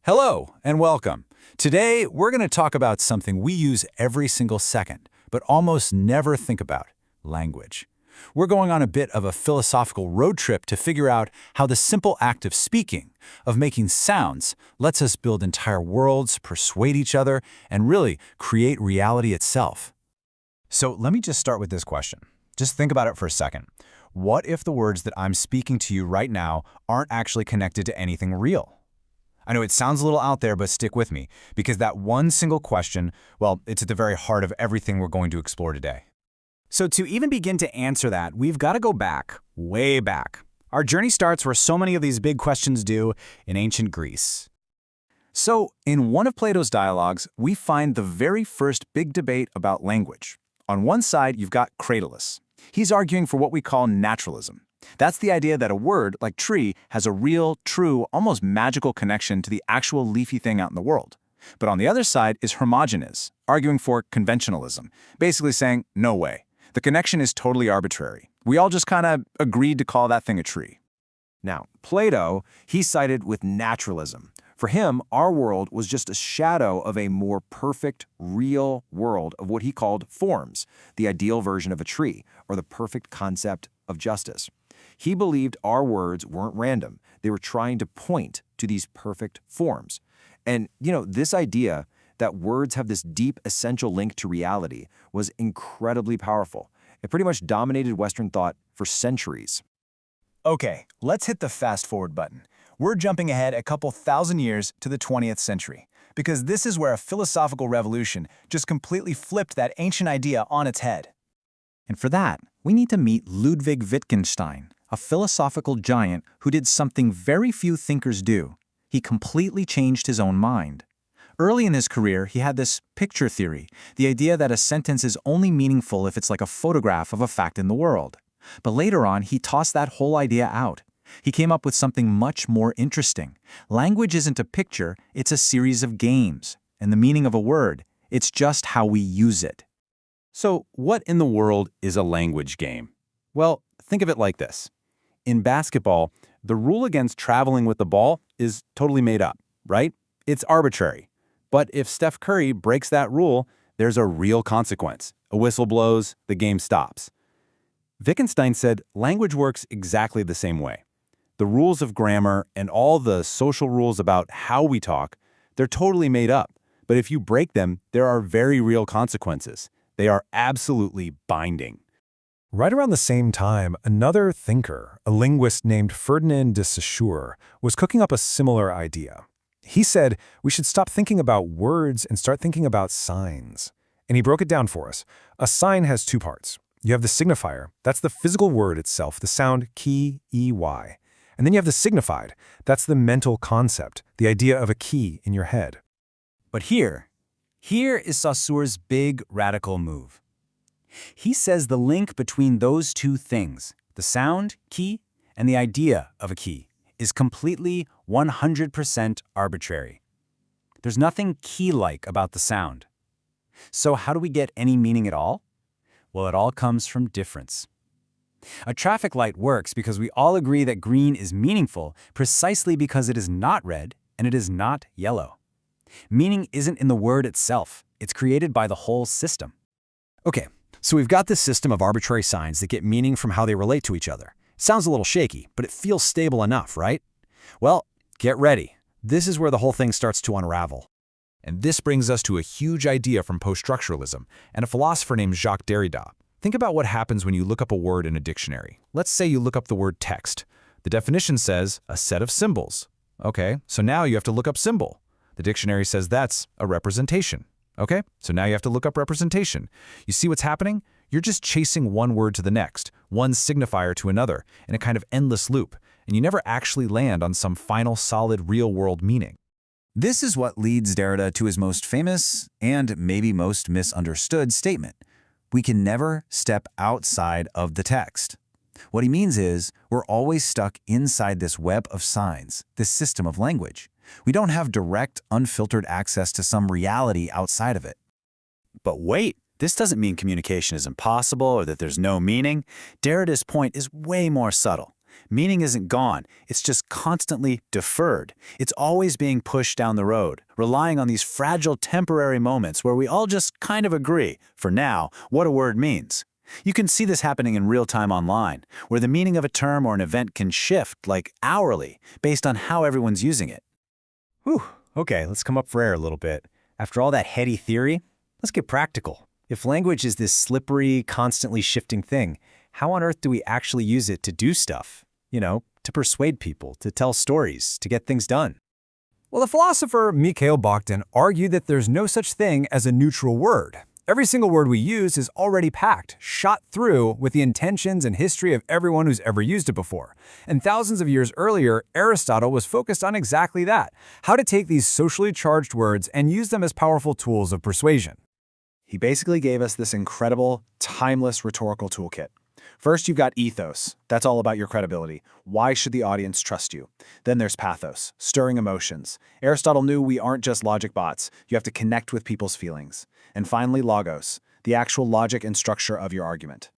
Hello and welcome. Today, we're going to talk about something we use every single second, but almost never think about: language. We're going on a bit of a philosophical road trip to figure out how the simple act of speaking, of making sounds, lets us build entire worlds, persuade each other, and really create reality itself. So let me just start with this question. Just think about it for a second. What if the words that I'm speaking to you right now aren't actually connected to anything real? I know it sounds a little out there, but stick with me, because that one single question, well, it's at the very heart of everything we're going to explore today. So to even begin to answer that, we've got to go back, way back. Our journey starts where so many of these big questions do, in ancient Greece. So, in one of Plato's dialogues, we find the very first big debate about language. On one side, you've got Cratylus. He's arguing for what we call naturalism. That's the idea that a word, like tree, has a real, true, almost magical connection to the actual leafy thing out in the world. But on the other side is Hermogenes, arguing for conventionalism, basically saying, no way. The connection is totally arbitrary. We all just kind of agreed to call that thing a tree. Now, Plato, he sided with naturalism. For him, our world was just a shadow of a more perfect, real world of what he called forms, the ideal version of a tree, or the perfect concept of justice. He believed our words weren't random. They were trying to point to these perfect forms. And, this idea that words have this deep, essential link to reality was incredibly powerful. It pretty much dominated Western thought for centuries. Okay, let's hit the fast-forward button. We're jumping ahead a couple thousand years to the 20th century, because this is where a philosophical revolution just completely flipped that ancient idea on its head. And for that, we need to meet Ludwig Wittgenstein, a philosophical giant who did something very few thinkers do. He completely changed his own mind. Early in his career, he had this picture theory, the idea that a sentence is only meaningful if it's like a photograph of a fact in the world. But later on, he tossed that whole idea out. He came up with something much more interesting. Language isn't a picture, it's a series of games. And the meaning of a word, it's just how we use it. So, what in the world is a language game? Well, think of it like this. In basketball, the rule against traveling with the ball is totally made up, right? It's arbitrary. But if Steph Curry breaks that rule, there's a real consequence. A whistle blows, the game stops. Wittgenstein said language works exactly the same way. The rules of grammar and all the social rules about how we talk, they're totally made up. But if you break them, there are very real consequences. They are absolutely binding. Right around the same time, another thinker, a linguist named Ferdinand de Saussure, was cooking up a similar idea. He said we should stop thinking about words and start thinking about signs. And he broke it down for us. A sign has two parts. You have the signifier, that's the physical word itself, the sound key, E-Y. And then you have the signified, that's the mental concept, the idea of a key in your head. But here is Saussure's big radical move. He says the link between those two things, the sound, key, and the idea of a key, is completely 100% arbitrary. There's nothing key-like about the sound. So how do we get any meaning at all? Well, it all comes from difference. A traffic light works because we all agree that green is meaningful precisely because it is not red and it is not yellow. Meaning isn't in the word itself. It's created by the whole system. Okay, so we've got this system of arbitrary signs that get meaning from how they relate to each other. It sounds a little shaky, but it feels stable enough, right? Well, get ready. This is where the whole thing starts to unravel. And this brings us to a huge idea from post-structuralism and a philosopher named Jacques Derrida. Think about what happens when you look up a word in a dictionary. Let's say you look up the word text. The definition says a set of symbols. Okay, so now you have to look up symbol. The dictionary says that's a representation. Okay, so now you have to look up representation. You see what's happening? You're just chasing one word to the next, one signifier to another, in a kind of endless loop, and you never actually land on some final, solid, real-world meaning. This is what leads Derrida to his most famous and maybe most misunderstood statement: we can never step outside of the text. What he means is, we're always stuck inside this web of signs, this system of language. We don't have direct, unfiltered access to some reality outside of it. But wait, this doesn't mean communication is impossible or that there's no meaning. Derrida's point is way more subtle. Meaning isn't gone, it's just constantly deferred. It's always being pushed down the road, relying on these fragile temporary moments where we all just kind of agree, for now, what a word means. You can see this happening in real time online, where the meaning of a term or an event can shift, like hourly, based on how everyone's using it. Whew, okay, let's come up for air a little bit. After all that heady theory, let's get practical. If language is this slippery, constantly shifting thing, how on earth do we actually use it to do stuff? You know, to persuade people, to tell stories, to get things done? Well, the philosopher Mikhail Bakhtin argued that there's no such thing as a neutral word. Every single word we use is already packed, shot through with the intentions and history of everyone who's ever used it before. And thousands of years earlier, Aristotle was focused on exactly that, how to take these socially charged words and use them as powerful tools of persuasion. He basically gave us this incredible, timeless rhetorical toolkit. First, you've got ethos. That's all about your credibility. Why should the audience trust you? Then there's pathos, stirring emotions. Aristotle knew we aren't just logic bots. You have to connect with people's feelings. And finally, logos, the actual logic and structure of your argument.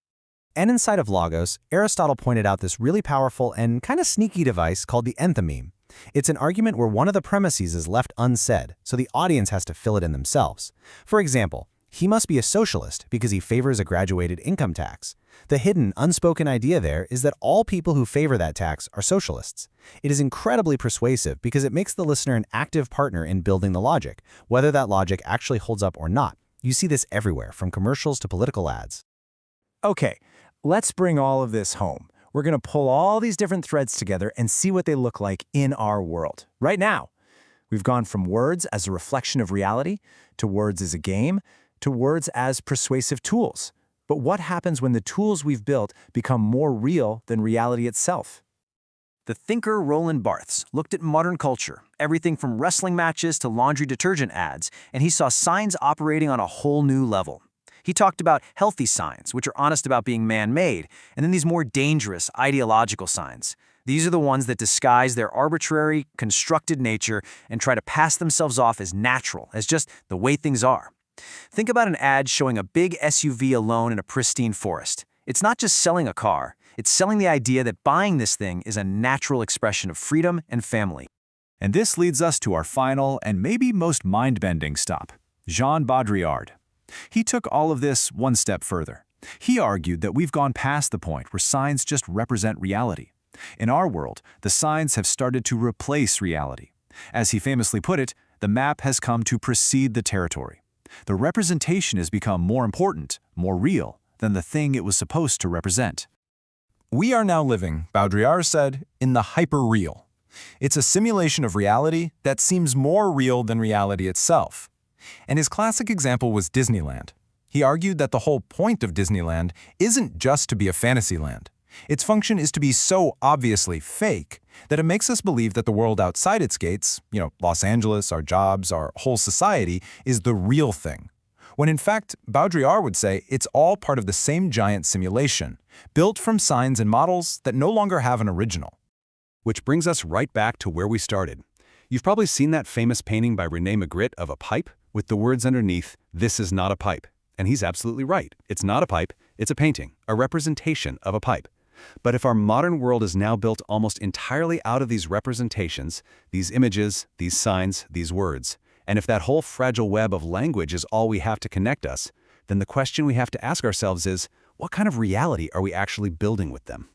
And inside of logos, Aristotle pointed out this really powerful and kind of sneaky device called the enthymeme. It's an argument where one of the premises is left unsaid, so the audience has to fill it in themselves. For example, he must be a socialist because he favors a graduated income tax. The hidden, unspoken idea there is that all people who favor that tax are socialists. It is incredibly persuasive because it makes the listener an active partner in building the logic, whether that logic actually holds up or not. You see this everywhere, from commercials to political ads. Okay, let's bring all of this home. We're going to pull all these different threads together and see what they look like in our world. Right now, we've gone from words as a reflection of reality, to words as a game, to words as persuasive tools. But what happens when the tools we've built become more real than reality itself? The thinker Roland Barthes looked at modern culture, everything from wrestling matches to laundry detergent ads, and he saw signs operating on a whole new level. He talked about healthy signs, which are honest about being man-made, and then these more dangerous, ideological signs. These are the ones that disguise their arbitrary, constructed nature and try to pass themselves off as natural, as just the way things are. Think about an ad showing a big SUV alone in a pristine forest. It's not just selling a car, it's selling the idea that buying this thing is a natural expression of freedom and family. And this leads us to our final and maybe most mind-bending stop, Jean Baudrillard. He took all of this one step further. He argued that we've gone past the point where signs just represent reality. In our world, the signs have started to replace reality. As he famously put it, the map has come to precede the territory. The representation has become more important, more real, than the thing it was supposed to represent. We are now living, Baudrillard said, in the hyper-real. It's a simulation of reality that seems more real than reality itself. And his classic example was Disneyland. He argued that the whole point of Disneyland isn't just to be a fantasy land. Its function is to be so obviously fake that it makes us believe that the world outside its gates, Los Angeles, our jobs, our whole society, is the real thing. When in fact, Baudrillard would say it's all part of the same giant simulation, built from signs and models that no longer have an original. Which brings us right back to where we started. You've probably seen that famous painting by René Magritte of a pipe with the words underneath, "This is not a pipe." And he's absolutely right. It's not a pipe, it's a painting, a representation of a pipe. But if our modern world is now built almost entirely out of these representations, these images, these signs, these words, and if that whole fragile web of language is all we have to connect us, then the question we have to ask ourselves is, what kind of reality are we actually building with them?